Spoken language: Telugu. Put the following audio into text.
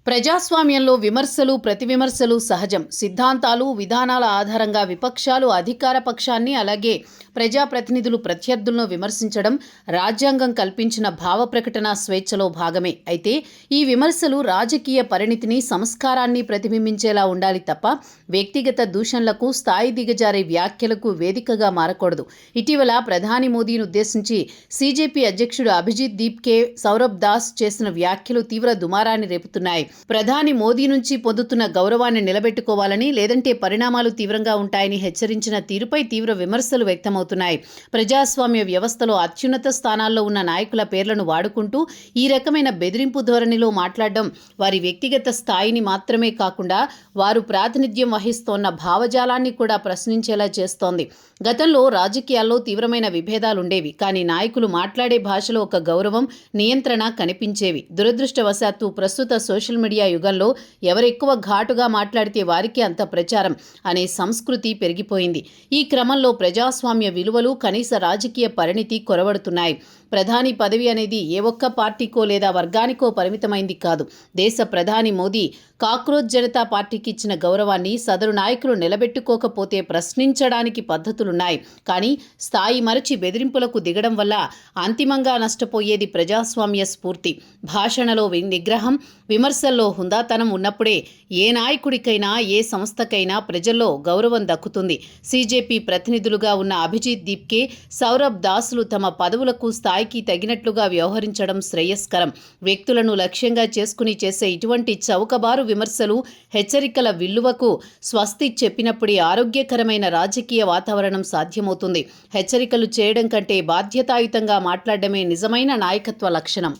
ప్రజాస్వామ్యంలో విమర్శలు, ప్రతివిమర్శలు సహజం. సిద్ధాంతాలు, విధానాల ఆధారంగా విపక్షాలు అధికార పక్షాన్ని, అలాగే ప్రజాప్రతినిధులు ప్రత్యర్థులను విమర్శించడం రాజ్యాంగం కల్పించిన భావ ప్రకటన స్వేచ్ఛలో భాగమే. అయితే ఈ విమర్శలు రాజకీయ పరిణితిని, సంస్కారాన్ని ప్రతిబింబించేలా ఉండాలి తప్ప వ్యక్తిగత దూషణలకు, స్థాయి దిగజారే వ్యాఖ్యలకు వేదికగా మారకూడదు. ఇటీవల ప్రధాని మోదీని ఉద్దేశించి సీజేపీ అధ్యక్షుడు అభిజిత్ దీప్కే సౌరభ్ దాస్ చేసిన వ్యాఖ్యలు తీవ్ర దుమారాన్ని రేపుతున్నాయి. ప్రధాని మోదీ నుంచి పొందుతున్న గౌరవాన్ని నిలబెట్టుకోవాలని, లేదంటే పరిణామాలు తీవ్రంగా ఉంటాయని హెచ్చరించిన తీరుపై తీవ్ర విమర్శలు వ్యక్తమవుతున్నాయి. ప్రజాస్వామ్య వ్యవస్థలో అత్యున్నత స్థానాల్లో ఉన్న నాయకుల పేర్లను వాడుకుంటూ ఈ రకమైన బెదిరింపు ధోరణిలో మాట్లాడడం వారి వ్యక్తిగత స్థాయిని మాత్రమే కాకుండా వారు ప్రాతినిధ్యం వహిస్తోన్న భావజాలాన్ని కూడా ప్రశ్నించేలా చేస్తోంది. గతంలో రాజకీయాల్లో తీవ్రమైన విభేదాలుండేవి, కానీ నాయకులు మాట్లాడే భాషలో ఒక గౌరవం, నియంత్రణ కనిపించేవి. దురదృష్టవశాత్తు ప్రస్తుత సోషల్ మీడియా యుగంలో ఎవరెక్కువ ఘాటుగా మాట్లాడితే వారికి అంత ప్రచారం అనే సంస్కృతి పెరిగిపోయింది. ఈ క్రమంలో ప్రజాస్వామ్య విలువలు, కనీస రాజకీయ పరిణితి కొరవడుతున్నాయి. ప్రధాని పదవి అనేది ఏ ఒక్క పార్టీకో లేదా వర్గానికో పరిమితమైంది కాదు. దేశ ప్రధాని మోదీ కాక్రోచ్ జనతా పార్టీకి ఇచ్చిన గౌరవాన్ని సదరు నాయకులు నిలబెట్టుకోకపోతే ప్రశ్నించడానికి పద్ధతులున్నాయి. కానీ స్థాయి మరచి బెదిరింపులకు దిగడం వల్ల అంతిమంగా నష్టపోయేది ప్రజాస్వామ్య స్ఫూర్తి. భాషణలో నిగ్రహం, విమర్శల్లో హుందాతనం ఉన్నప్పుడే ఏ నాయకుడికైనా, ఏ సంస్థకైనా ప్రజల్లో గౌరవం దక్కుతుంది. సీజేపీ ప్రతినిధులుగా ఉన్న అభిజిత్ దీప్కే, సౌరభ్ దాస్లు తమ పదవులకు, స్థాయికి తగినట్లుగా వ్యవహరించడం శ్రేయస్కరం. వ్యక్తులను లక్ష్యంగా చేసుకుని చేసే ఇటువంటి చౌకబారు విమర్శలు, హెచ్చరికల విల్లువకు స్వస్తి చెప్పినప్పుడే ఆరోగ్యకరమైన రాజకీయ వాతావరణం సాధ్యమవుతుంది. హెచ్చరికలు చేయడం కంటే బాధ్యతాయుతంగా మాట్లాడడమే నిజమైన నాయకత్వ లక్షణం.